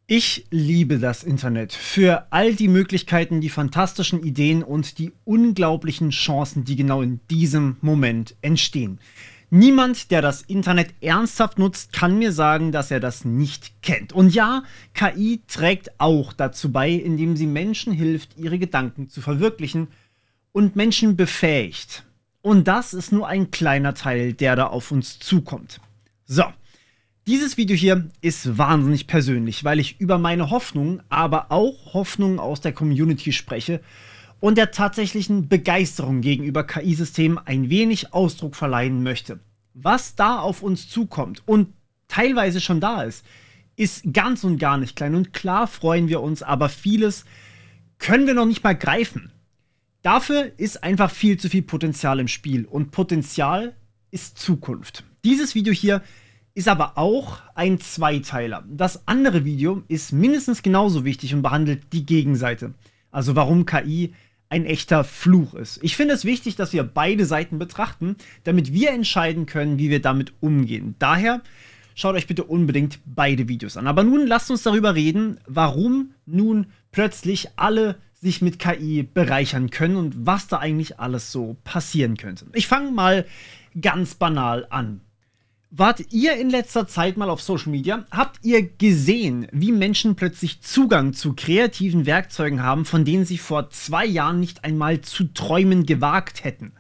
Ich liebe das Internet für all die Möglichkeiten, die fantastischen Ideen und die unglaublichen Chancen, die genau in diesem Moment entstehen. Niemand, der das Internet ernsthaft nutzt, kann mir sagen, dass er das nicht kennt. Und ja, KI trägt auch dazu bei, indem sie Menschen hilft, ihre Gedanken zu verwirklichen und Menschen befähigt. Und das ist nur ein kleiner Teil, der da auf uns zukommt. So. Dieses Video hier ist wahnsinnig persönlich, weil ich über meine Hoffnungen, aber auch Hoffnungen aus der Community spreche und der tatsächlichen Begeisterung gegenüber KI-Systemen ein wenig Ausdruck verleihen möchte. Was da auf uns zukommt und teilweise schon da ist ganz und gar nicht klein. Und klar freuen wir uns, aber vieles können wir noch nicht mal greifen. Dafür ist einfach viel zu viel Potenzial im Spiel und Potenzial ist Zukunft. Dieses Video hier ist aber auch ein Zweiteiler. Das andere Video ist mindestens genauso wichtig und behandelt die Gegenseite. Also warum KI ein echter Fluch ist. Ich finde es wichtig, dass wir beide Seiten betrachten, damit wir entscheiden können, wie wir damit umgehen. Daher schaut euch bitte unbedingt beide Videos an. Aber nun lasst uns darüber reden, warum nun plötzlich alle sich mit KI bereichern können und was da eigentlich alles so passieren könnte. Ich fange mal ganz banal an. Wart ihr in letzter Zeit mal auf Social Media? Habt ihr gesehen, wie Menschen plötzlich Zugang zu kreativen Werkzeugen haben, von denen sie vor 2 Jahren nicht einmal zu träumen gewagt hätten?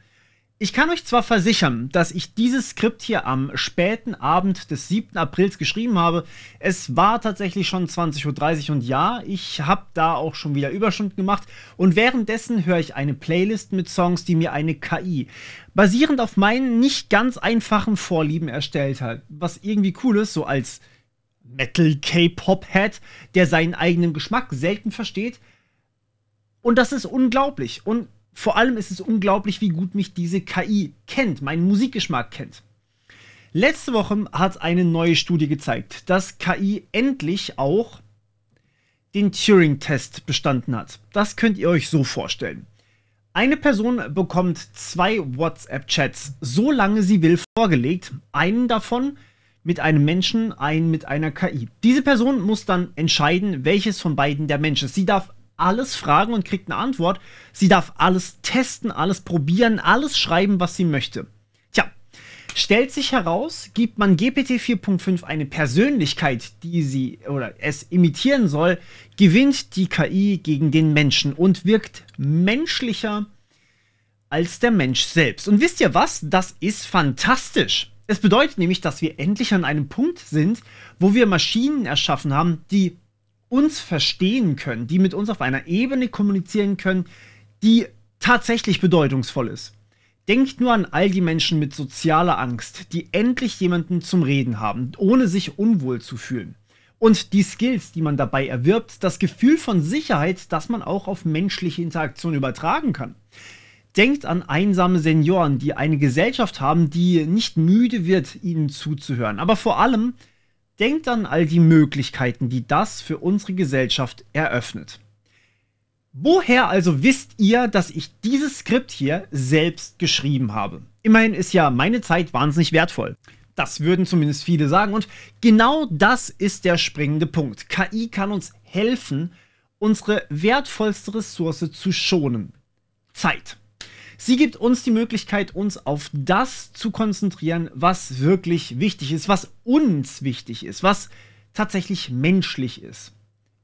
Ich kann euch zwar versichern, dass ich dieses Skript hier am späten Abend des 7. Aprils geschrieben habe. Es war tatsächlich schon 20:30 Uhr und ja, ich habe da auch schon wieder Überstunden gemacht. Und währenddessen höre ich eine Playlist mit Songs, die mir eine KI basierend auf meinen nicht ganz einfachen Vorlieben erstellt hat. Was irgendwie cool ist, so als Metal-K-Pop-Head, der seinen eigenen Geschmack selten versteht. Und das ist unglaublich. Und vor allem ist es unglaublich, wie gut mich diese KI kennt, meinen Musikgeschmack kennt. Letzte Woche hat eine neue Studie gezeigt, dass KI endlich auch den Turing-Test bestanden hat. Das könnt ihr euch so vorstellen. Eine Person bekommt 2 WhatsApp-Chats, solange sie will, vorgelegt. Einen davon mit einem Menschen, einen mit einer KI. Diese Person muss dann entscheiden, welches von beiden der Mensch ist. Sie darf alles fragen und kriegt eine Antwort. Sie darf alles testen, alles probieren, alles schreiben, was sie möchte. Tja, stellt sich heraus, gibt man GPT 4.5 eine Persönlichkeit, die sie oder es imitieren soll, gewinnt die KI gegen den Menschen und wirkt menschlicher als der Mensch selbst. Und wisst ihr was? Das ist fantastisch. Es bedeutet nämlich, dass wir endlich an einem Punkt sind, wo wir Maschinen erschaffen haben, die uns verstehen können, die mit uns auf einer Ebene kommunizieren können, die tatsächlich bedeutungsvoll ist. Denkt nur an all die Menschen mit sozialer Angst, die endlich jemanden zum Reden haben, ohne sich unwohl zu fühlen. Und die Skills, die man dabei erwirbt, das Gefühl von Sicherheit, das man auch auf menschliche Interaktion übertragen kann. Denkt an einsame Senioren, die eine Gesellschaft haben, die nicht müde wird, ihnen zuzuhören. Aber vor allem denkt an all die Möglichkeiten, die das für unsere Gesellschaft eröffnet. Woher also wisst ihr, dass ich dieses Skript hier selbst geschrieben habe? Immerhin ist ja meine Zeit wahnsinnig wertvoll. Das würden zumindest viele sagen. Und genau das ist der springende Punkt. KI kann uns helfen, unsere wertvollste Ressource zu schonen. Zeit. Sie gibt uns die Möglichkeit, uns auf das zu konzentrieren, was wirklich wichtig ist, was uns wichtig ist, was tatsächlich menschlich ist.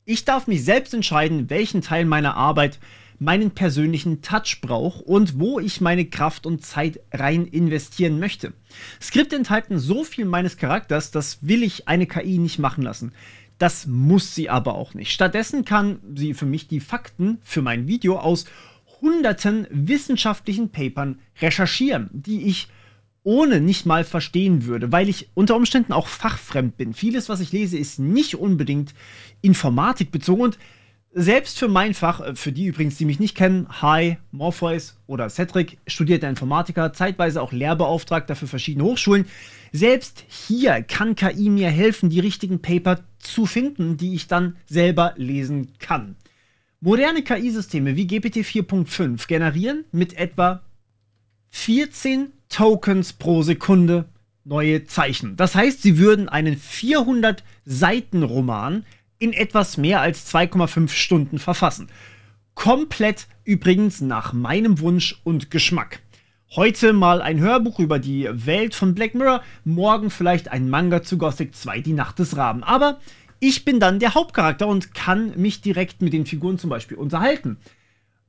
Ich darf mich selbst entscheiden, welchen Teil meiner Arbeit meinen persönlichen Touch braucht und wo ich meine Kraft und Zeit rein investieren möchte. Skripte enthalten so viel meines Charakters, das will ich eine KI nicht machen lassen. Das muss sie aber auch nicht. Stattdessen kann sie für mich die Fakten für mein Video aus hunderten wissenschaftlichen Papern recherchieren, die ich ohne nicht mal verstehen würde, weil ich unter Umständen auch fachfremd bin. Vieles, was ich lese, ist nicht unbedingt informatikbezogen und selbst für mein Fach, für die übrigens, die mich nicht kennen, Hi, Morpheus oder Cedric, studierter Informatiker, zeitweise auch Lehrbeauftragter für verschiedene Hochschulen. Selbst hier kann KI mir helfen, die richtigen Paper zu finden, die ich dann selber lesen kann. Moderne KI-Systeme wie GPT 4.5 generieren mit etwa 14 Tokens pro Sekunde neue Zeichen. Das heißt, sie würden einen 400-Seiten-Roman in etwas mehr als 2,5 Stunden verfassen. Komplett übrigens nach meinem Wunsch und Geschmack. Heute mal ein Hörbuch über die Welt von Black Mirror, morgen vielleicht ein Manga zu Gothic 2, die Nacht des Raben. Aber ich bin dann der Hauptcharakter und kann mich direkt mit den Figuren zum Beispiel unterhalten.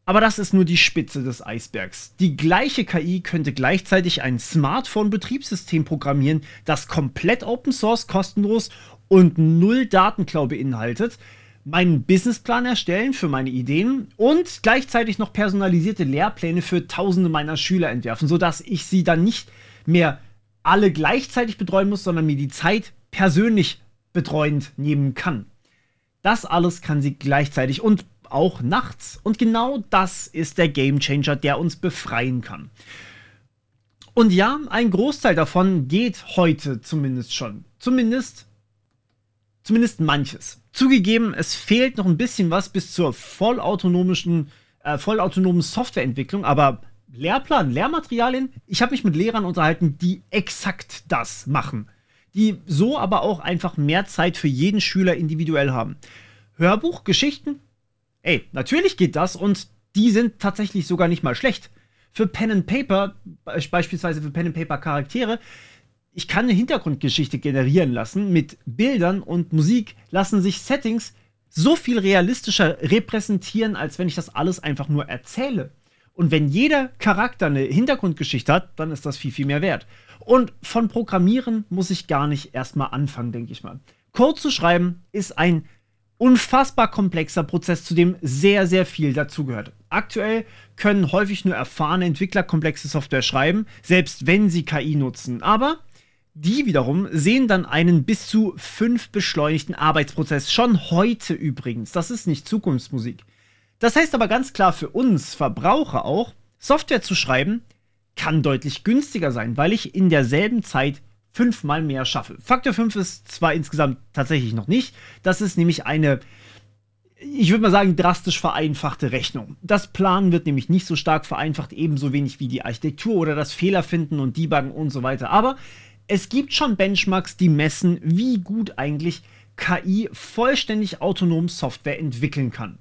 Aber das ist nur die Spitze des Eisbergs. Die gleiche KI könnte gleichzeitig ein Smartphone-Betriebssystem programmieren, das komplett Open Source, kostenlos und null Datenklau beinhaltet, meinen Businessplan erstellen für meine Ideen und gleichzeitig noch personalisierte Lehrpläne für Tausende meiner Schüler entwerfen, sodass ich sie dann nicht mehr alle gleichzeitig betreuen muss, sondern mir die Zeit persönlich betreuend nehmen kann. Das alles kann sie gleichzeitig und auch nachts. Und genau das ist der Gamechanger, der uns befreien kann. Und ja, ein Großteil davon geht heute zumindest schon. Zumindest manches. Zugegeben, es fehlt noch ein bisschen was bis zur vollautonomen Softwareentwicklung, aber Lehrplan, Lehrmaterialien, ich habe mich mit Lehrern unterhalten, die exakt das machen. Die so aber auch einfach mehr Zeit für jeden Schüler individuell haben. Hörbuch, Geschichten, ey, natürlich geht das und die sind tatsächlich sogar nicht mal schlecht. Für Pen and Paper, beispielsweise für Pen and Paper Charaktere, ich kann eine Hintergrundgeschichte generieren lassen. Mit Bildern und Musik lassen sich Settings so viel realistischer repräsentieren, als wenn ich das alles einfach nur erzähle. Und wenn jeder Charakter eine Hintergrundgeschichte hat, dann ist das viel, viel mehr wert. Und von Programmieren muss ich gar nicht erstmal anfangen, denke ich mal. Code zu schreiben ist ein unfassbar komplexer Prozess, zu dem sehr, sehr viel dazugehört. Aktuell können häufig nur erfahrene Entwickler komplexe Software schreiben, selbst wenn sie KI nutzen. Aber die wiederum sehen dann einen bis zu 5 beschleunigten Arbeitsprozess. Schon heute übrigens. Das ist nicht Zukunftsmusik. Das heißt aber ganz klar für uns Verbraucher auch, Software zu schreiben kann deutlich günstiger sein, weil ich in derselben Zeit 5-mal mehr schaffe. Faktor 5 ist zwar insgesamt tatsächlich noch nicht, das ist nämlich eine, ich würde mal sagen, drastisch vereinfachte Rechnung. Das Planen wird nämlich nicht so stark vereinfacht, ebenso wenig wie die Architektur oder das Fehlerfinden und Debuggen und so weiter. Aber es gibt schon Benchmarks, die messen, wie gut eigentlich KI vollständig autonom Software entwickeln kann.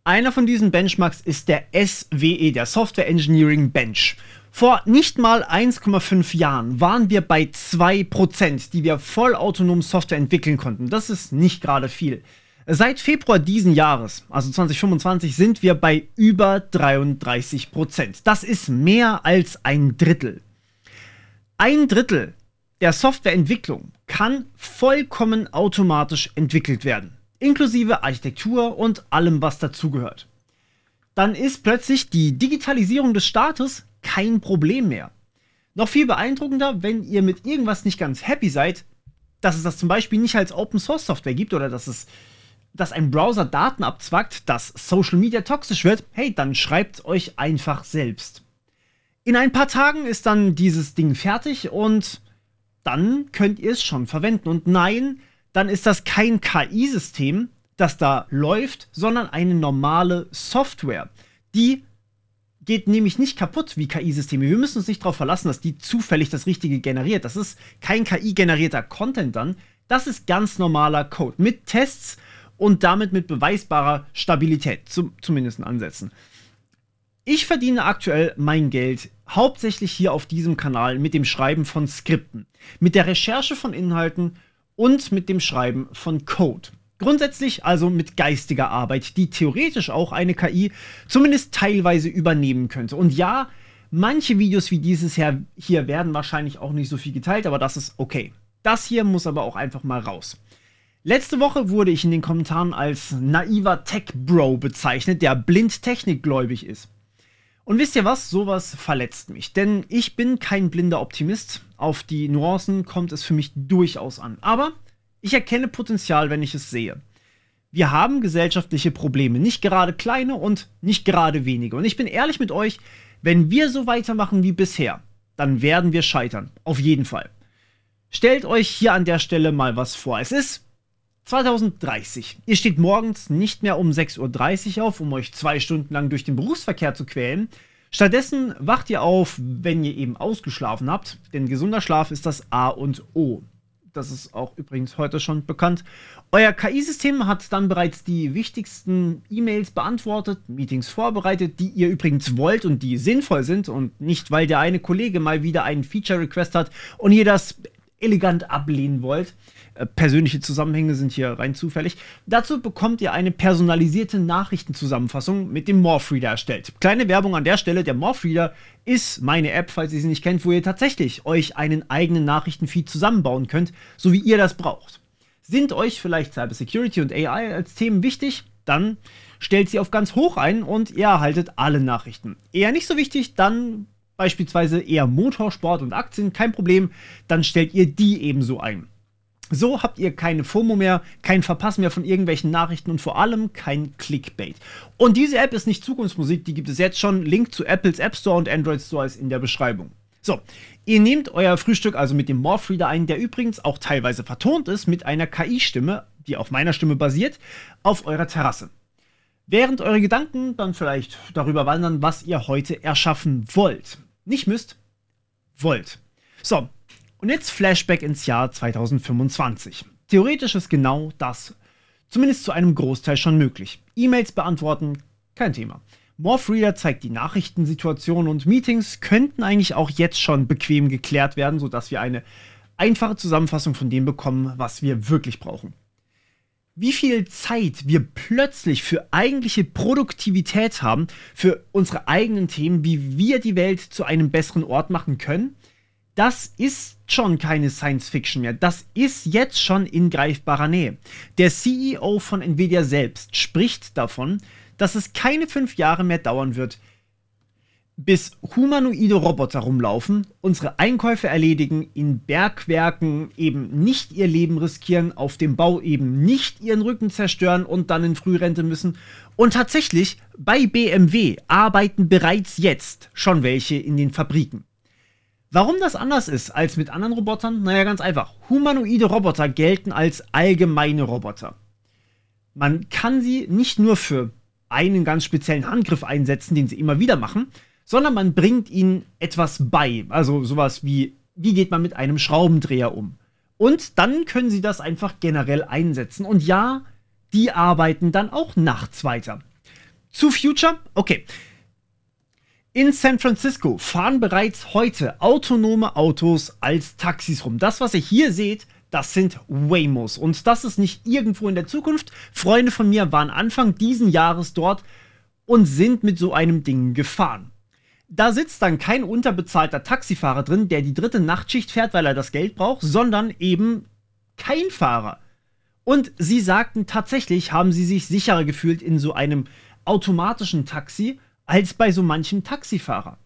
Einer von diesen Benchmarks ist der SWE, der Software Engineering Bench. Vor nicht mal 1,5 Jahren waren wir bei 2%, die wir vollautonom Software entwickeln konnten. Das ist nicht gerade viel. Seit Februar diesen Jahres, also 2025, sind wir bei über 33%. Das ist mehr als ein Drittel. Ein Drittel der Softwareentwicklung kann vollkommen automatisch entwickelt werden, inklusive Architektur und allem, was dazugehört. Dann ist plötzlich die Digitalisierung des Staates kein Problem mehr. Noch viel beeindruckender, wenn ihr mit irgendwas nicht ganz happy seid, dass es das zum Beispiel nicht als Open Source Software gibt oder dass ein Browser Daten abzwackt, dass Social Media toxisch wird, hey, dann schreibt euch einfach selbst. In ein paar Tagen ist dann dieses Ding fertig und dann könnt ihr es schon verwenden. Und nein, dann ist das kein KI-System, das da läuft, sondern eine normale Software. Die geht nämlich nicht kaputt wie KI-Systeme. Wir müssen uns nicht darauf verlassen, dass die zufällig das Richtige generiert. Das ist kein KI-generierter Content dann. Das ist ganz normaler Code mit Tests und damit mit beweisbarer Stabilität, zumindest in Ansätzen. Ich verdiene aktuell mein Geld hauptsächlich hier auf diesem Kanal mit dem Schreiben von Skripten, mit der Recherche von Inhalten und mit dem Schreiben von Code. Grundsätzlich also mit geistiger Arbeit, die theoretisch auch eine KI zumindest teilweise übernehmen könnte. Und ja, manche Videos wie dieses hier werden wahrscheinlich auch nicht so viel geteilt, aber das ist okay. Das hier muss aber auch einfach mal raus. Letzte Woche wurde ich in den Kommentaren als naiver Tech-Bro bezeichnet, der blind technikgläubig ist. Und wisst ihr was? Sowas verletzt mich, denn ich bin kein blinder Optimist. Auf die Nuancen kommt es für mich durchaus an. Aber ich erkenne Potenzial, wenn ich es sehe. Wir haben gesellschaftliche Probleme, nicht gerade kleine und nicht gerade wenige. Und ich bin ehrlich mit euch, wenn wir so weitermachen wie bisher, dann werden wir scheitern. Auf jeden Fall. Stellt euch hier an der Stelle mal was vor. Es ist 2030. Ihr steht morgens nicht mehr um 6:30 Uhr auf, um euch 2 Stunden lang durch den Berufsverkehr zu quälen. Stattdessen wacht ihr auf, wenn ihr eben ausgeschlafen habt, denn gesunder Schlaf ist das A und O. Das ist auch übrigens heute schon bekannt. Euer KI-System hat dann bereits die wichtigsten E-Mails beantwortet, Meetings vorbereitet, die ihr übrigens wollt und die sinnvoll sind und nicht, weil der eine Kollege mal wieder einen Feature-Request hat und ihr das elegant ablehnen wollt. Persönliche Zusammenhänge sind hier rein zufällig. Dazu bekommt ihr eine personalisierte Nachrichtenzusammenfassung mit dem Morphreader erstellt. Kleine Werbung an der Stelle, der Morphreader ist meine App, falls ihr sie nicht kennt, wo ihr tatsächlich euch einen eigenen Nachrichtenfeed zusammenbauen könnt, so wie ihr das braucht. Sind euch vielleicht Cybersecurity und AI als Themen wichtig? Dann stellt sie auf ganz hoch ein und ihr erhaltet alle Nachrichten. Eher nicht so wichtig, dann beispielsweise eher Motorsport und Aktien, kein Problem, dann stellt ihr die ebenso ein. So habt ihr keine FOMO mehr, kein Verpassen mehr von irgendwelchen Nachrichten und vor allem kein Clickbait. Und diese App ist nicht Zukunftsmusik, die gibt es jetzt schon. Link zu Apples App Store und Android Store ist in der Beschreibung. So, ihr nehmt euer Frühstück also mit dem Morphreader ein, der übrigens auch teilweise vertont ist mit einer KI-Stimme, die auf meiner Stimme basiert, auf eurer Terrasse. Während eure Gedanken dann vielleicht darüber wandern, was ihr heute erschaffen wollt. Nicht müsst, wollt. So. Und jetzt Flashback ins Jahr 2025. Theoretisch ist genau das, zumindest zu einem Großteil schon möglich. E-Mails beantworten, kein Thema. Morphreader zeigt die Nachrichtensituation und Meetings könnten eigentlich auch jetzt schon bequem geklärt werden, sodass wir eine einfache Zusammenfassung von dem bekommen, was wir wirklich brauchen. Wie viel Zeit wir plötzlich für eigentliche Produktivität haben, für unsere eigenen Themen, wie wir die Welt zu einem besseren Ort machen können, das ist schon keine Science-Fiction mehr. Das ist jetzt schon in greifbarer Nähe. Der CEO von Nvidia selbst spricht davon, dass es keine 5 Jahre mehr dauern wird, bis humanoide Roboter rumlaufen, unsere Einkäufe erledigen, in Bergwerken eben nicht ihr Leben riskieren, auf dem Bau eben nicht ihren Rücken zerstören und dann in Frührente müssen. Und tatsächlich, bei BMW arbeiten bereits jetzt schon welche in den Fabriken. Warum das anders ist als mit anderen Robotern? Naja, ganz einfach. Humanoide Roboter gelten als allgemeine Roboter. Man kann sie nicht nur für einen ganz speziellen Handgriff einsetzen, den sie immer wieder machen, sondern man bringt ihnen etwas bei. Also sowas wie geht man mit einem Schraubendreher um? Und dann können sie das einfach generell einsetzen. Und ja, die arbeiten dann auch nachts weiter. Zu Future? Okay. In San Francisco fahren bereits heute autonome Autos als Taxis rum. Das, was ihr hier seht, das sind Waymos. Und das ist nicht irgendwo in der Zukunft. Freunde von mir waren Anfang diesen Jahres dort und sind mit so einem Ding gefahren. Da sitzt dann kein unterbezahlter Taxifahrer drin, der die 3. Nachtschicht fährt, weil er das Geld braucht, sondern eben kein Fahrer. Und sie sagten, tatsächlich haben sie sich sicherer gefühlt in so einem automatischen Taxi, als bei so manchem Taxifahrer.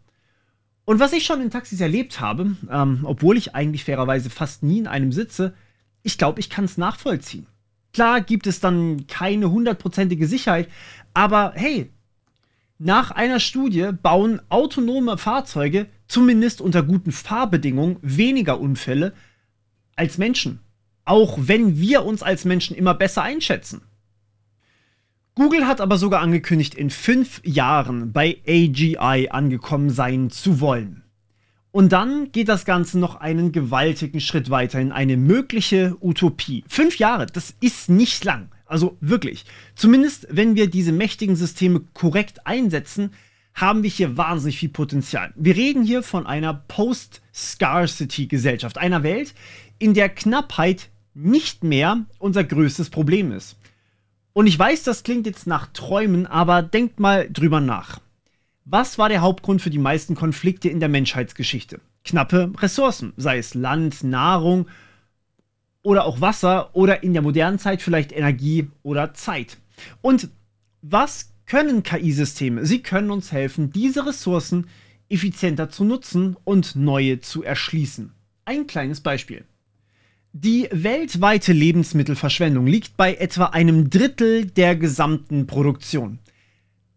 Und was ich schon in Taxis erlebt habe, obwohl ich eigentlich fairerweise fast nie in einem sitze, ich glaube, ich kann es nachvollziehen. Klar gibt es dann keine 100%ige Sicherheit, aber hey, nach einer Studie bauen autonome Fahrzeuge, zumindest unter guten Fahrbedingungen, weniger Unfälle als Menschen. Auch wenn wir uns als Menschen immer besser einschätzen. Google hat aber sogar angekündigt, in 5 Jahren bei AGI angekommen sein zu wollen. Und dann geht das Ganze noch einen gewaltigen Schritt weiter in eine mögliche Utopie. 5 Jahre, das ist nicht lang. Also wirklich. Zumindest wenn wir diese mächtigen Systeme korrekt einsetzen, haben wir hier wahnsinnig viel Potenzial. Wir reden hier von einer Post-Scarcity-Gesellschaft, einer Welt, in der Knappheit nicht mehr unser größtes Problem ist. Und ich weiß, das klingt jetzt nach Träumen, aber denkt mal drüber nach. Was war der Hauptgrund für die meisten Konflikte in der Menschheitsgeschichte? Knappe Ressourcen, sei es Land, Nahrung oder auch Wasser oder in der modernen Zeit vielleicht Energie oder Zeit. Und was können KI-Systeme? Sie können uns helfen, diese Ressourcen effizienter zu nutzen und neue zu erschließen. Ein kleines Beispiel. Die weltweite Lebensmittelverschwendung liegt bei etwa 1/3 der gesamten Produktion.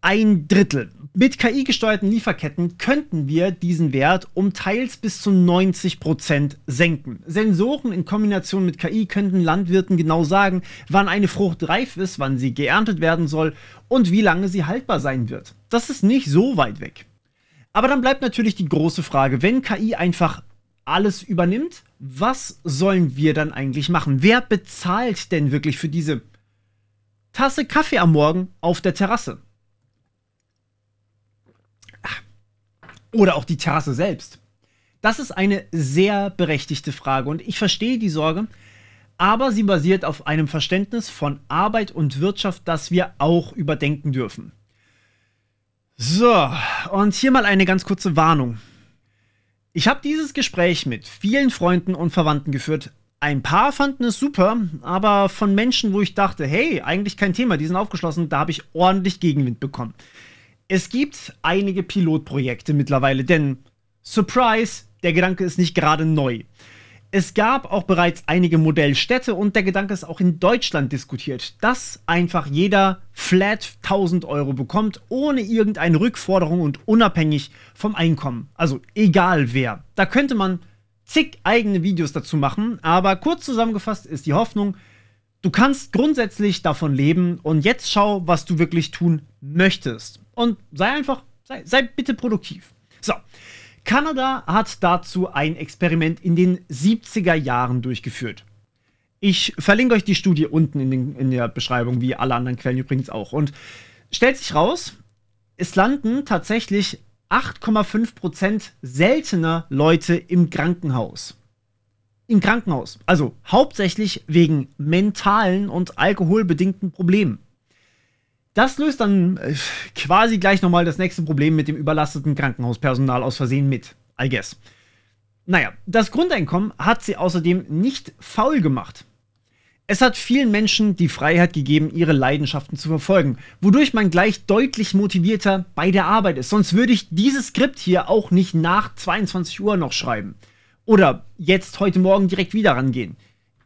1/3. Mit KI-gesteuerten Lieferketten könnten wir diesen Wert um teils bis zu 90% senken. Sensoren in Kombination mit KI könnten Landwirten genau sagen, wann eine Frucht reif ist, wann sie geerntet werden soll und wie lange sie haltbar sein wird. Das ist nicht so weit weg. Aber dann bleibt natürlich die große Frage, wenn KI einfach alles übernimmt, was sollen wir dann eigentlich machen? Wer bezahlt denn wirklich für diese Tasse Kaffee am Morgen auf der Terrasse? Oder auch die Terrasse selbst? Das ist eine sehr berechtigte Frage und ich verstehe die Sorge, aber sie basiert auf einem Verständnis von Arbeit und Wirtschaft, das wir auch überdenken dürfen. So, und hier mal eine ganz kurze Warnung. Ich habe dieses Gespräch mit vielen Freunden und Verwandten geführt. Ein paar fanden es super, aber von Menschen, wo ich dachte, hey, eigentlich kein Thema, die sind aufgeschlossen, da habe ich ordentlich Gegenwind bekommen. Es gibt einige Pilotprojekte mittlerweile, denn Surprise, der Gedanke ist nicht gerade neu. Es gab auch bereits einige Modellstädte und der Gedanke ist auch in Deutschland diskutiert, dass einfach jeder flat 1000 Euro bekommt, ohne irgendeine Rückforderung und unabhängig vom Einkommen. Also egal wer. Da könnte man zig eigene Videos dazu machen, aber kurz zusammengefasst ist die Hoffnung, du kannst grundsätzlich davon leben und jetzt schau, was du wirklich tun möchtest. Und sei bitte produktiv. So. Kanada hat dazu ein Experiment in den 70er Jahren durchgeführt. Ich verlinke euch die Studie unten in der Beschreibung, wie alle anderen Quellen übrigens auch. Und stellt sich raus, es landen tatsächlich 8,5% seltener Leute im Krankenhaus. Im Krankenhaus. Also hauptsächlich wegen mentalen und alkoholbedingten Problemen. Das löst dann quasi gleich nochmal das nächste Problem mit dem überlasteten Krankenhauspersonal aus Versehen mit, I guess. Naja, das Grundeinkommen hat sie außerdem nicht faul gemacht. Es hat vielen Menschen die Freiheit gegeben, ihre Leidenschaften zu verfolgen, wodurch man gleich deutlich motivierter bei der Arbeit ist. Sonst würde ich dieses Skript hier auch nicht nach 22 Uhr noch schreiben. Oder jetzt heute Morgen direkt wieder rangehen.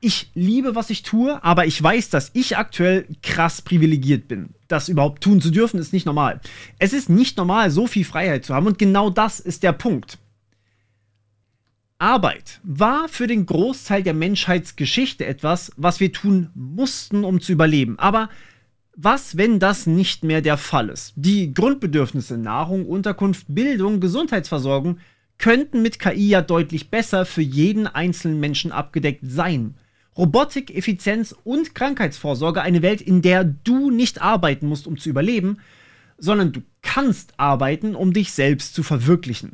Ich liebe, was ich tue, aber ich weiß, dass ich aktuell krass privilegiert bin. Das überhaupt tun zu dürfen, ist nicht normal. Es ist nicht normal, so viel Freiheit zu haben und genau das ist der Punkt. Arbeit war für den Großteil der Menschheitsgeschichte etwas, was wir tun mussten, um zu überleben. Aber was, wenn das nicht mehr der Fall ist? Die Grundbedürfnisse Nahrung, Unterkunft, Bildung, Gesundheitsversorgung könnten mit KI ja deutlich besser für jeden einzelnen Menschen abgedeckt sein. Robotik, Effizienz und Krankheitsvorsorge, eine Welt, in der du nicht arbeiten musst, um zu überleben, sondern du kannst arbeiten, um dich selbst zu verwirklichen.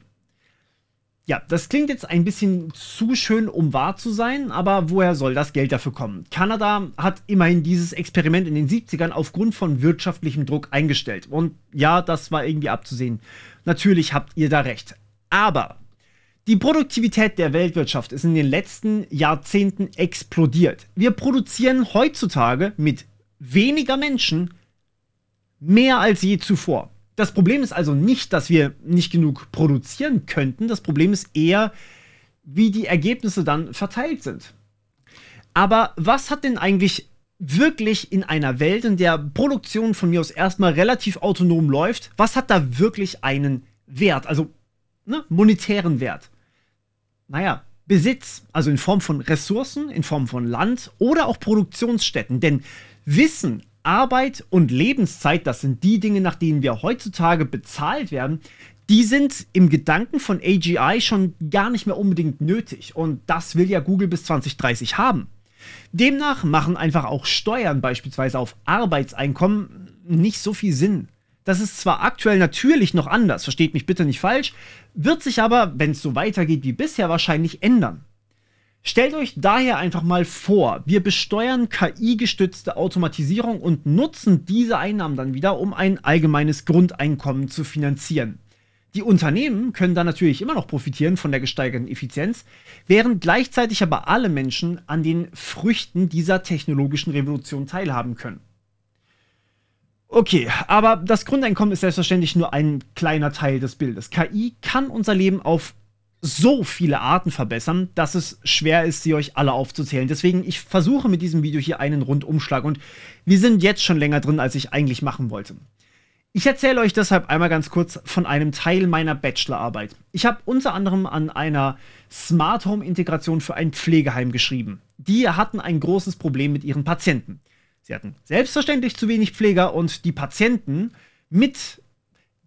Ja, das klingt jetzt ein bisschen zu schön, um wahr zu sein, aber woher soll das Geld dafür kommen? Kanada hat immerhin dieses Experiment in den 70ern aufgrund von wirtschaftlichem Druck eingestellt. Und ja, das war irgendwie abzusehen. Natürlich habt ihr da recht. Aber die Produktivität der Weltwirtschaft ist in den letzten Jahrzehnten explodiert. Wir produzieren heutzutage mit weniger Menschen mehr als je zuvor. Das Problem ist also nicht, dass wir nicht genug produzieren könnten. Das Problem ist eher, wie die Ergebnisse dann verteilt sind. Aber was hat denn eigentlich wirklich in einer Welt, in der Produktion von mir aus erstmal relativ autonom läuft, was hat da wirklich einen Wert? Also monetären Wert. Naja, Besitz, also in Form von Ressourcen, in Form von Land oder auch Produktionsstätten. Denn Wissen, Arbeit und Lebenszeit, das sind die Dinge, nach denen wir heutzutage bezahlt werden, die sind im Gedanken von AGI schon gar nicht mehr unbedingt nötig. Und das will ja Google bis 2030 haben. Demnach machen einfach auch Steuern beispielsweise auf Arbeitseinkommen nicht so viel Sinn. Das ist zwar aktuell natürlich noch anders, versteht mich bitte nicht falsch, wird sich aber, wenn es so weitergeht wie bisher, wahrscheinlich ändern. Stellt euch daher einfach mal vor, wir besteuern KI-gestützte Automatisierung und nutzen diese Einnahmen dann wieder, um ein allgemeines Grundeinkommen zu finanzieren. Die Unternehmen können dann natürlich immer noch profitieren von der gesteigerten Effizienz, während gleichzeitig aber alle Menschen an den Früchten dieser technologischen Revolution teilhaben können. Okay, aber das Grundeinkommen ist selbstverständlich nur ein kleiner Teil des Bildes. KI kann unser Leben auf so viele Arten verbessern, dass es schwer ist, sie euch alle aufzuzählen. Deswegen, ich versuche mit diesem Video hier einen Rundumschlag und wir sind jetzt schon länger drin, als ich eigentlich machen wollte. Ich erzähle euch deshalb einmal ganz kurz von einem Teil meiner Bachelorarbeit. Ich habe unter anderem an einer Smart Home Integration für ein Pflegeheim geschrieben. Die hatten ein großes Problem mit ihren Patienten. Sie hatten selbstverständlich zu wenig Pfleger und die Patienten mit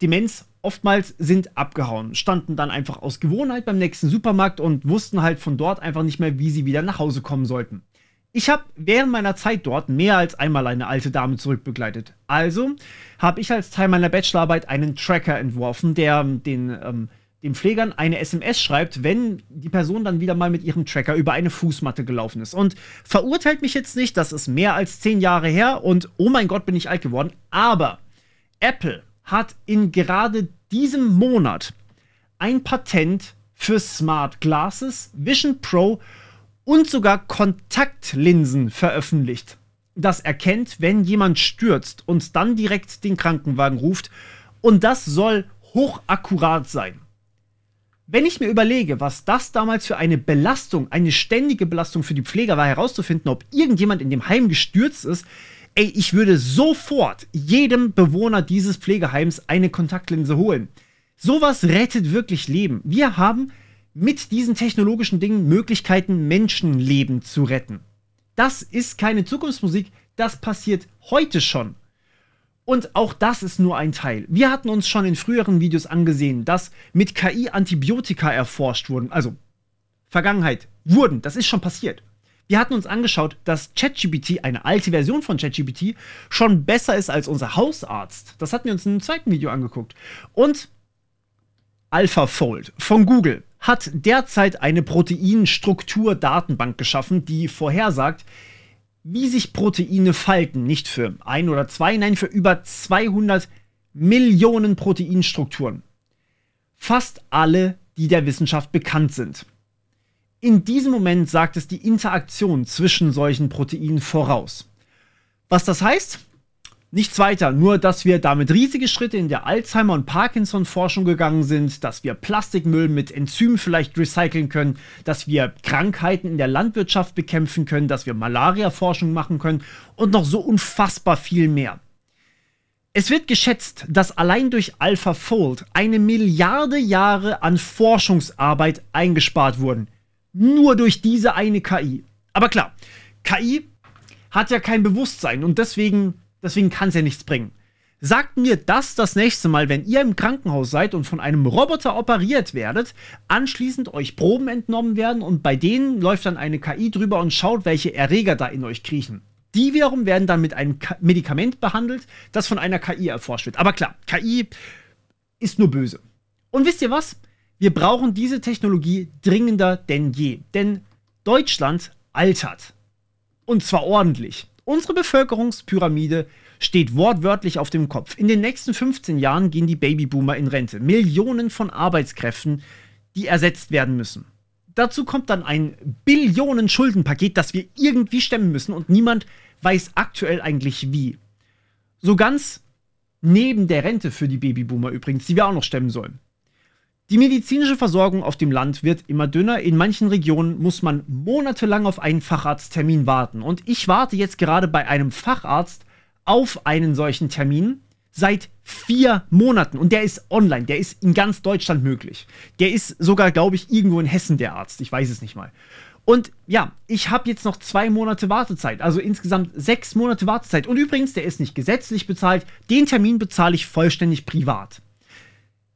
Demenz oftmals sind abgehauen, standen dann einfach aus Gewohnheit beim nächsten Supermarkt und wussten halt von dort einfach nicht mehr, wie sie wieder nach Hause kommen sollten. Ich habe während meiner Zeit dort mehr als einmal eine alte Dame zurückbegleitet. Also habe ich als Teil meiner Bachelorarbeit einen Tracker entworfen, der den Pflegern eine SMS schreibt, wenn die Person dann wieder mal mit ihrem Tracker über eine Fußmatte gelaufen ist. Und verurteilt mich jetzt nicht, das ist mehr als 10 Jahre her und oh mein Gott, bin ich alt geworden. Aber Apple hat in gerade diesem Monat ein Patent für Smart Glasses, Vision Pro und sogar Kontaktlinsen veröffentlicht. Das erkennt, wenn jemand stürzt und dann direkt den Krankenwagen ruft. Und das soll hochakkurat sein. Wenn ich mir überlege, was das damals für eine Belastung, eine ständige Belastung für die Pfleger war, herauszufinden, ob irgendjemand in dem Heim gestürzt ist, ey, ich würde sofort jedem Bewohner dieses Pflegeheims eine Kontaktlinse holen. Sowas rettet wirklich Leben. Wir haben mit diesen technologischen Dingen Möglichkeiten, Menschenleben zu retten. Das ist keine Zukunftsmusik, das passiert heute schon. Und auch das ist nur ein Teil. Wir hatten uns schon in früheren Videos angesehen, dass mit KI Antibiotika erforscht wurden. Also, Vergangenheit, wurden, das ist schon passiert. Wir hatten uns angeschaut, dass ChatGPT, eine alte Version von ChatGPT, schon besser ist als unser Hausarzt. Das hatten wir uns in einem zweiten Video angeguckt. Und AlphaFold von Google hat derzeit eine Proteinstruktur-Datenbank geschaffen, die vorhersagt, wie sich Proteine falten. Nicht für 1 oder 2, nein, für über 200 Millionen Proteinstrukturen. Fast alle, die der Wissenschaft bekannt sind. In diesem Moment sagt es die Interaktion zwischen solchen Proteinen voraus. Was das heißt? Nichts weiter, nur dass wir damit riesige Schritte in der Alzheimer- und Parkinson-Forschung gegangen sind, dass wir Plastikmüll mit Enzymen vielleicht recyceln können, dass wir Krankheiten in der Landwirtschaft bekämpfen können, dass wir Malaria-Forschung machen können und noch so unfassbar viel mehr. Es wird geschätzt, dass allein durch AlphaFold 1 Milliarde Jahre an Forschungsarbeit eingespart wurden. Nur durch diese eine KI. Aber klar, KI hat ja kein Bewusstsein und deswegen kann es ja nichts bringen. Sagt mir das nächste Mal, wenn ihr im Krankenhaus seid und von einem Roboter operiert werdet, anschließend euch Proben entnommen werden und bei denen läuft dann eine KI drüber und schaut, welche Erreger da in euch kriechen. Die wiederum werden dann mit einem Medikament behandelt, das von einer KI erforscht wird. Aber klar, KI ist nur böse. Und wisst ihr was? Wir brauchen diese Technologie dringender denn je. Denn Deutschland altert. Und zwar ordentlich. Unsere Bevölkerungspyramide steht wortwörtlich auf dem Kopf. In den nächsten 15 Jahren gehen die Babyboomer in Rente. Millionen von Arbeitskräften, die ersetzt werden müssen. Dazu kommt dann ein Billionen-Schuldenpaket, das wir irgendwie stemmen müssen und niemand weiß aktuell eigentlich wie. So ganz neben der Rente für die Babyboomer übrigens, die wir auch noch stemmen sollen. Die medizinische Versorgung auf dem Land wird immer dünner. In manchen Regionen muss man monatelang auf einen Facharzttermin warten. Und ich warte jetzt gerade bei einem Facharzt auf einen solchen Termin seit 4 Monaten. Und der ist online, der ist in ganz Deutschland möglich. Der ist sogar, glaube ich, irgendwo in Hessen der Arzt. Ich weiß es nicht mal. Und ja, ich habe jetzt noch 2 Monate Wartezeit. Also insgesamt 6 Monate Wartezeit. Und übrigens, der ist nicht gesetzlich bezahlt. Den Termin bezahle ich vollständig privat.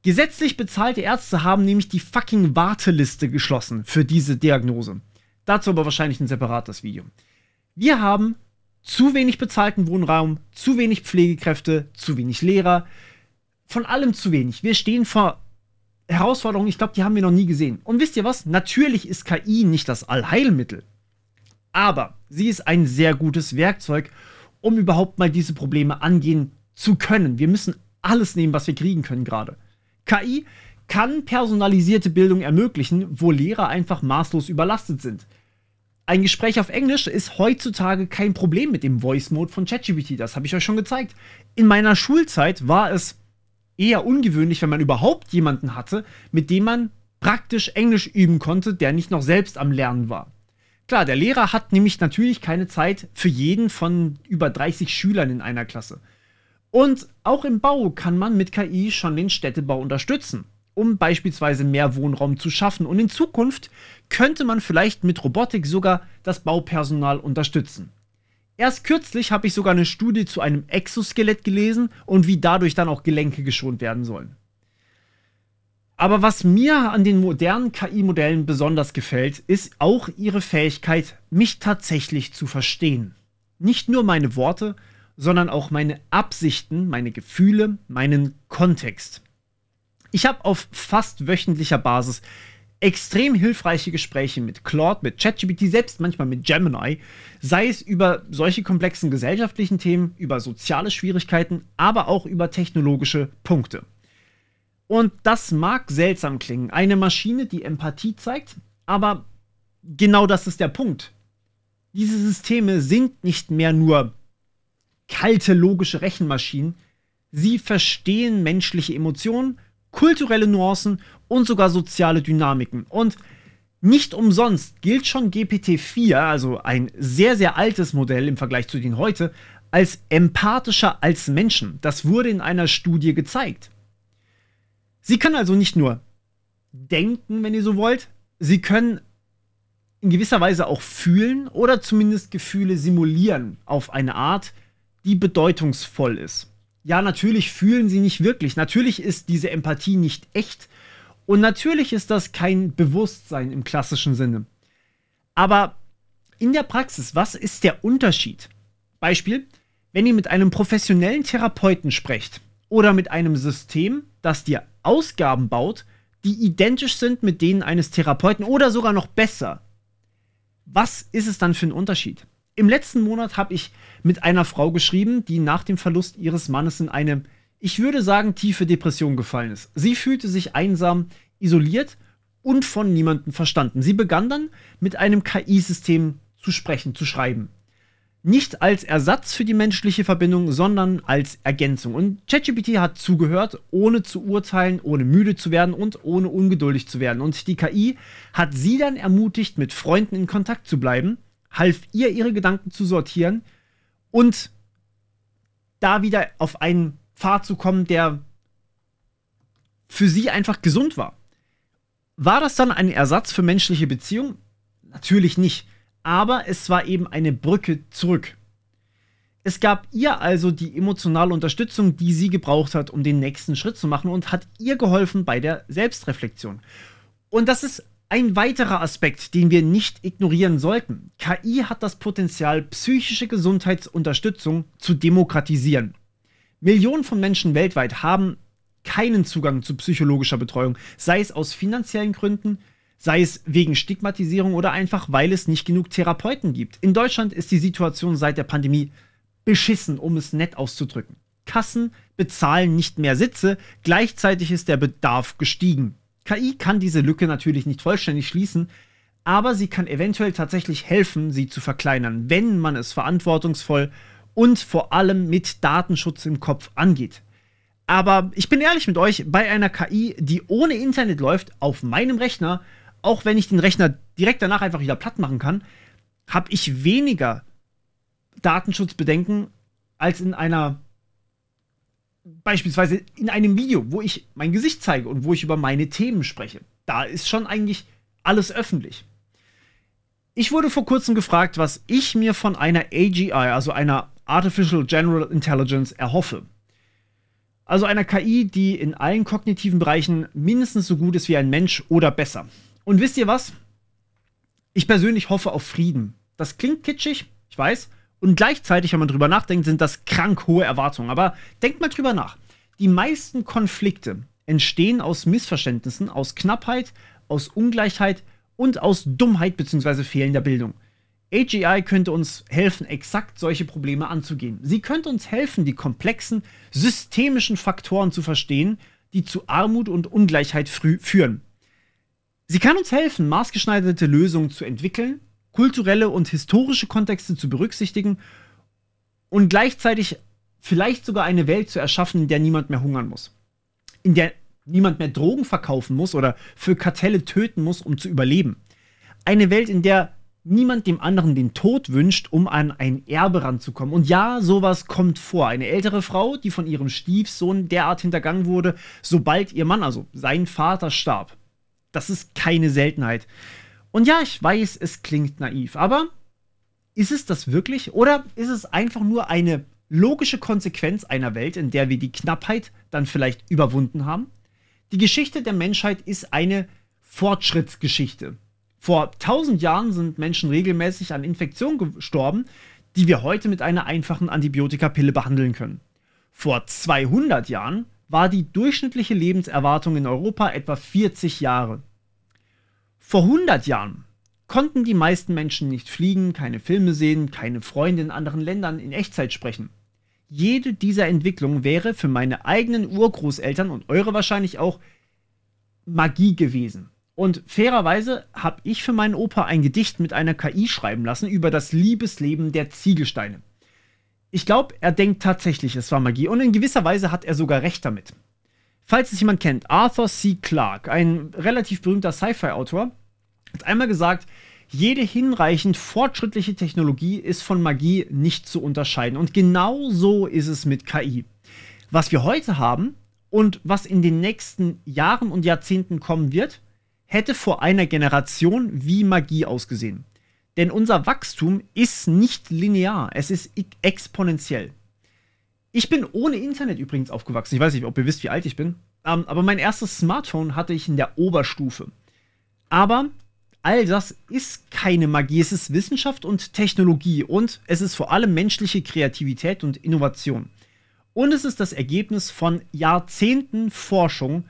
Gesetzlich bezahlte Ärzte haben nämlich die fucking Warteliste geschlossen für diese Diagnose. Dazu aber wahrscheinlich ein separates Video. Wir haben zu wenig bezahlten Wohnraum, zu wenig Pflegekräfte, zu wenig Lehrer. Von allem zu wenig. Wir stehen vor Herausforderungen, ich glaube, die haben wir noch nie gesehen. Und wisst ihr was? Natürlich ist KI nicht das Allheilmittel. Aber sie ist ein sehr gutes Werkzeug, um überhaupt mal diese Probleme angehen zu können. Wir müssen alles nehmen, was wir kriegen können gerade. KI kann personalisierte Bildung ermöglichen, wo Lehrer einfach maßlos überlastet sind. Ein Gespräch auf Englisch ist heutzutage kein Problem mit dem Voice Mode von ChatGPT, das habe ich euch schon gezeigt. In meiner Schulzeit war es eher ungewöhnlich, wenn man überhaupt jemanden hatte, mit dem man praktisch Englisch üben konnte, der nicht noch selbst am Lernen war. Klar, der Lehrer hat nämlich natürlich keine Zeit für jeden von über 30 Schülern in einer Klasse. Und auch im Bau kann man mit KI schon den Städtebau unterstützen, um beispielsweise mehr Wohnraum zu schaffen. Und in Zukunft könnte man vielleicht mit Robotik sogar das Baupersonal unterstützen. Erst kürzlich habe ich sogar eine Studie zu einem Exoskelett gelesen und wie dadurch dann auch Gelenke geschont werden sollen. Aber was mir an den modernen KI-Modellen besonders gefällt, ist auch ihre Fähigkeit, mich tatsächlich zu verstehen. Nicht nur meine Worte, sondern auch meine Absichten, meine Gefühle, meinen Kontext. Ich habe auf fast wöchentlicher Basis extrem hilfreiche Gespräche mit Claude, mit ChatGPT, selbst manchmal mit Gemini, sei es über solche komplexen gesellschaftlichen Themen, über soziale Schwierigkeiten, aber auch über technologische Punkte. Und das mag seltsam klingen, eine Maschine, die Empathie zeigt, aber genau das ist der Punkt. Diese Systeme sind nicht mehr nur kalte, logische Rechenmaschinen, sie verstehen menschliche Emotionen, kulturelle Nuancen und sogar soziale Dynamiken. Und nicht umsonst gilt schon GPT-4, also ein sehr, sehr altes Modell im Vergleich zu den heute, als empathischer als Menschen. Das wurde in einer Studie gezeigt. Sie können also nicht nur denken, wenn ihr so wollt, sie können in gewisser Weise auch fühlen oder zumindest Gefühle simulieren auf eine Art, die bedeutungsvoll ist. Ja, natürlich fühlen sie nicht wirklich, natürlich ist diese Empathie nicht echt und natürlich ist das kein Bewusstsein im klassischen Sinne. Aber in der Praxis, was ist der Unterschied? Beispiel, wenn ihr mit einem professionellen Therapeuten sprecht oder mit einem System, das dir Ausgaben baut, die identisch sind mit denen eines Therapeuten oder sogar noch besser. Was ist es dann für ein Unterschied? Im letzten Monat habe ich mit einer Frau geschrieben, die nach dem Verlust ihres Mannes in eine, ich würde sagen, tiefe Depression gefallen ist. Sie fühlte sich einsam, isoliert und von niemandem verstanden. Sie begann dann mit einem KI-System zu sprechen, zu schreiben. Nicht als Ersatz für die menschliche Verbindung, sondern als Ergänzung. Und ChatGPT hat zugehört, ohne zu urteilen, ohne müde zu werden und ohne ungeduldig zu werden. Und die KI hat sie dann ermutigt, mit Freunden in Kontakt zu bleiben, half ihr, ihre Gedanken zu sortieren und da wieder auf einen Pfad zu kommen, der für sie einfach gesund war. War das dann ein Ersatz für menschliche Beziehungen? Natürlich nicht. Aber es war eben eine Brücke zurück. Es gab ihr also die emotionale Unterstützung, die sie gebraucht hat, um den nächsten Schritt zu machen und hat ihr geholfen bei der Selbstreflexion. Und das ist ein weiterer Aspekt, den wir nicht ignorieren sollten. KI hat das Potenzial, psychische Gesundheitsunterstützung zu demokratisieren. Millionen von Menschen weltweit haben keinen Zugang zu psychologischer Betreuung, sei es aus finanziellen Gründen, sei es wegen Stigmatisierung oder einfach, weil es nicht genug Therapeuten gibt. In Deutschland ist die Situation seit der Pandemie beschissen, um es nett auszudrücken. Kassen bezahlen nicht mehr Sitze, gleichzeitig ist der Bedarf gestiegen. KI kann diese Lücke natürlich nicht vollständig schließen, aber sie kann eventuell tatsächlich helfen, sie zu verkleinern, wenn man es verantwortungsvoll und vor allem mit Datenschutz im Kopf angeht. Aber ich bin ehrlich mit euch, bei einer KI, die ohne Internet läuft, auf meinem Rechner, auch wenn ich den Rechner direkt danach einfach wieder platt machen kann, habe ich weniger Datenschutzbedenken als in einer, beispielsweise in einem Video, wo ich mein Gesicht zeige und wo ich über meine Themen spreche. Da ist schon eigentlich alles öffentlich. Ich wurde vor kurzem gefragt, was ich mir von einer AGI, also einer Artificial General Intelligence, erhoffe. Also einer KI, die in allen kognitiven Bereichen mindestens so gut ist wie ein Mensch oder besser. Und wisst ihr was? Ich persönlich hoffe auf Frieden. Das klingt kitschig, ich weiß. Und gleichzeitig, wenn man drüber nachdenkt, sind das krank hohe Erwartungen. Aber denkt mal drüber nach. Die meisten Konflikte entstehen aus Missverständnissen, aus Knappheit, aus Ungleichheit und aus Dummheit bzw. fehlender Bildung. AGI könnte uns helfen, exakt solche Probleme anzugehen. Sie könnte uns helfen, die komplexen, systemischen Faktoren zu verstehen, die zu Armut und Ungleichheit führen. Sie kann uns helfen, maßgeschneiderte Lösungen zu entwickeln, kulturelle und historische Kontexte zu berücksichtigen und gleichzeitig vielleicht sogar eine Welt zu erschaffen, in der niemand mehr hungern muss. In der niemand mehr Drogen verkaufen muss oder für Kartelle töten muss, um zu überleben. Eine Welt, in der niemand dem anderen den Tod wünscht, um an ein Erbe ranzukommen. Und ja, sowas kommt vor. Eine ältere Frau, die von ihrem Stiefsohn derart hintergangen wurde, sobald ihr Mann, also sein Vater, starb. Das ist keine Seltenheit. Und ja, ich weiß, es klingt naiv, aber ist es das wirklich? Oder ist es einfach nur eine logische Konsequenz einer Welt, in der wir die Knappheit dann vielleicht überwunden haben? Die Geschichte der Menschheit ist eine Fortschrittsgeschichte. Vor 1000 Jahren sind Menschen regelmäßig an Infektionen gestorben, die wir heute mit einer einfachen Antibiotikapille behandeln können. Vor 200 Jahren war die durchschnittliche Lebenserwartung in Europa etwa 40 Jahre. Vor 100 Jahren konnten die meisten Menschen nicht fliegen, keine Filme sehen, keine Freunde in anderen Ländern in Echtzeit sprechen. Jede dieser Entwicklungen wäre für meine eigenen Urgroßeltern und eure wahrscheinlich auch Magie gewesen. Und fairerweise habe ich für meinen Opa ein Gedicht mit einer KI schreiben lassen über das Liebesleben der Ziegelsteine. Ich glaube, er denkt tatsächlich, es war Magie und in gewisser Weise hat er sogar recht damit. Falls es jemand kennt, Arthur C. Clarke, ein relativ berühmter Sci-Fi-Autor, hat einmal gesagt, jede hinreichend fortschrittliche Technologie ist von Magie nicht zu unterscheiden. Und genau so ist es mit KI. Was wir heute haben und was in den nächsten Jahren und Jahrzehnten kommen wird, hätte vor einer Generation wie Magie ausgesehen. Denn unser Wachstum ist nicht linear, es ist exponentiell. Ich bin ohne Internet übrigens aufgewachsen. Ich weiß nicht, ob ihr wisst, wie alt ich bin. Aber mein erstes Smartphone hatte ich in der Oberstufe. Aber all das ist keine Magie, es ist Wissenschaft und Technologie und es ist vor allem menschliche Kreativität und Innovation. Und es ist das Ergebnis von Jahrzehnten Forschung,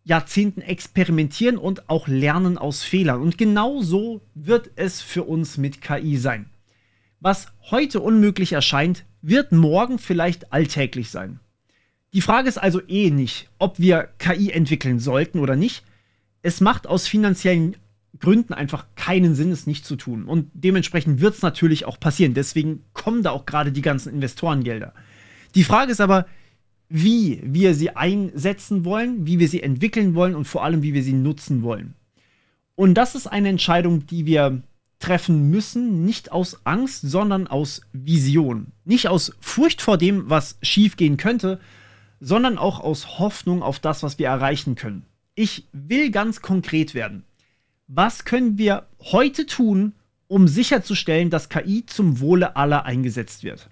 Jahrzehnten Experimentieren und auch Lernen aus Fehlern. Und genau so wird es für uns mit KI sein. Was heute unmöglich erscheint, wird morgen vielleicht alltäglich sein. Die Frage ist also nicht, ob wir KI entwickeln sollten oder nicht. Es macht aus finanziellen Gründen einfach keinen Sinn, es nicht zu tun. Und dementsprechend wird es natürlich auch passieren. Deswegen kommen da auch gerade die ganzen Investorengelder. Die Frage ist aber, wie wir sie einsetzen wollen, wie wir sie entwickeln wollen und vor allem, wie wir sie nutzen wollen. Und das ist eine Entscheidung, die wir treffen müssen, nicht aus Angst, sondern aus Vision. Nicht aus Furcht vor dem, was schiefgehen könnte, sondern auch aus Hoffnung auf das, was wir erreichen können. Ich will ganz konkret werden. Was können wir heute tun, um sicherzustellen, dass KI zum Wohle aller eingesetzt wird?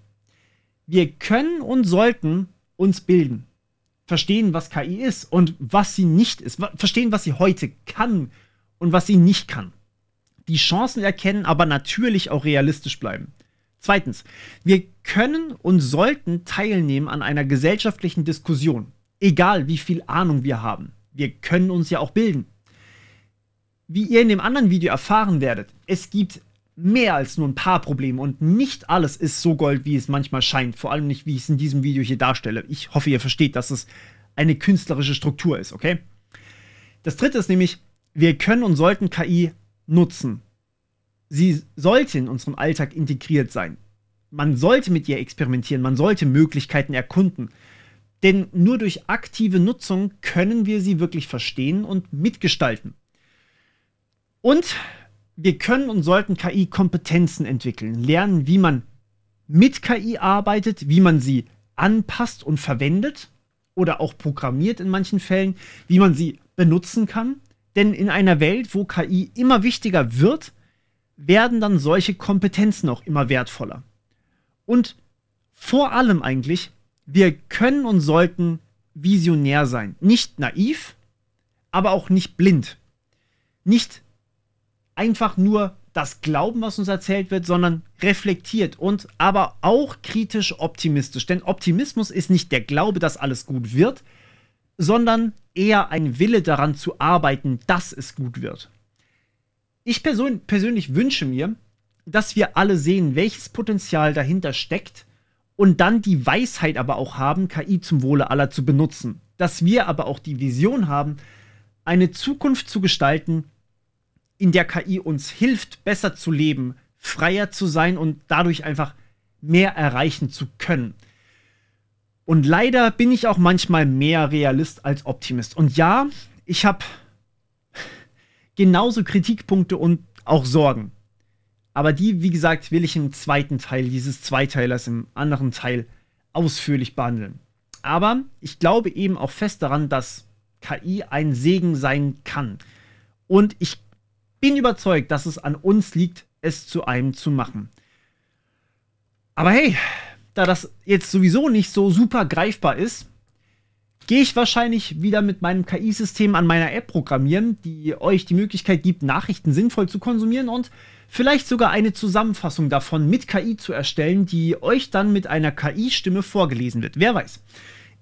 Wir können und sollten uns bilden, verstehen, was KI ist und was sie nicht ist, verstehen, was sie heute kann und was sie nicht kann. Die Chancen erkennen, aber natürlich auch realistisch bleiben. Zweitens, wir können und sollten teilnehmen an einer gesellschaftlichen Diskussion, egal wie viel Ahnung wir haben. Wir können uns ja auch bilden. Wie ihr in dem anderen Video erfahren werdet, es gibt mehr als nur ein paar Probleme und nicht alles ist so Gold, wie es manchmal scheint. Vor allem nicht, wie ich es in diesem Video hier darstelle. Ich hoffe, ihr versteht, dass es eine künstlerische Struktur ist, okay? Das dritte ist nämlich, wir können und sollten KI nutzen. Sie sollte in unserem Alltag integriert sein. Man sollte mit ihr experimentieren, man sollte Möglichkeiten erkunden. Denn nur durch aktive Nutzung können wir sie wirklich verstehen und mitgestalten. Und wir können und sollten KI-Kompetenzen entwickeln, lernen, wie man mit KI arbeitet, wie man sie anpasst und verwendet oder auch programmiert in manchen Fällen, wie man sie benutzen kann. Denn in einer Welt, wo KI immer wichtiger wird, werden dann solche Kompetenzen auch immer wertvoller. Und vor allem eigentlich, wir können und sollten visionär sein. Nicht naiv, aber auch nicht blind. Nicht einfach nur das glauben, was uns erzählt wird, sondern reflektiert und aber auch kritisch optimistisch. Denn Optimismus ist nicht der Glaube, dass alles gut wird, sondern eher ein Wille daran zu arbeiten, dass es gut wird. Ich persönlich wünsche mir, dass wir alle sehen, welches Potenzial dahinter steckt und dann die Weisheit aber auch haben, KI zum Wohle aller zu benutzen. Dass wir aber auch die Vision haben, eine Zukunft zu gestalten, in der KI uns hilft, besser zu leben, freier zu sein und dadurch einfach mehr erreichen zu können. Und leider bin ich auch manchmal mehr Realist als Optimist. Und ja, ich habe genauso Kritikpunkte und auch Sorgen. Aber die, wie gesagt, will ich im zweiten Teil dieses Zweiteilers, im anderen Teil, ausführlich behandeln. Aber ich glaube eben auch fest daran, dass KI ein Segen sein kann. Und ich bin überzeugt, dass es an uns liegt, es zu einem zu machen. Aber hey, da das jetzt sowieso nicht so super greifbar ist, gehe ich wahrscheinlich wieder mit meinem KI-System an meiner App programmieren, die euch die Möglichkeit gibt, Nachrichten sinnvoll zu konsumieren und vielleicht sogar eine Zusammenfassung davon mit KI zu erstellen, die euch dann mit einer KI-Stimme vorgelesen wird. Wer weiß.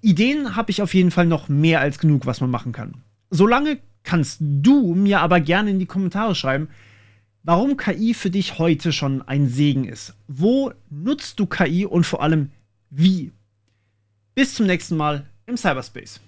Ideen habe ich auf jeden Fall noch mehr als genug, was man machen kann. Solange kannst du mir aber gerne in die Kommentare schreiben, warum KI für dich heute schon ein Segen ist. Wo nutzt du KI und vor allem wie? Bis zum nächsten Mal im Cyberspace.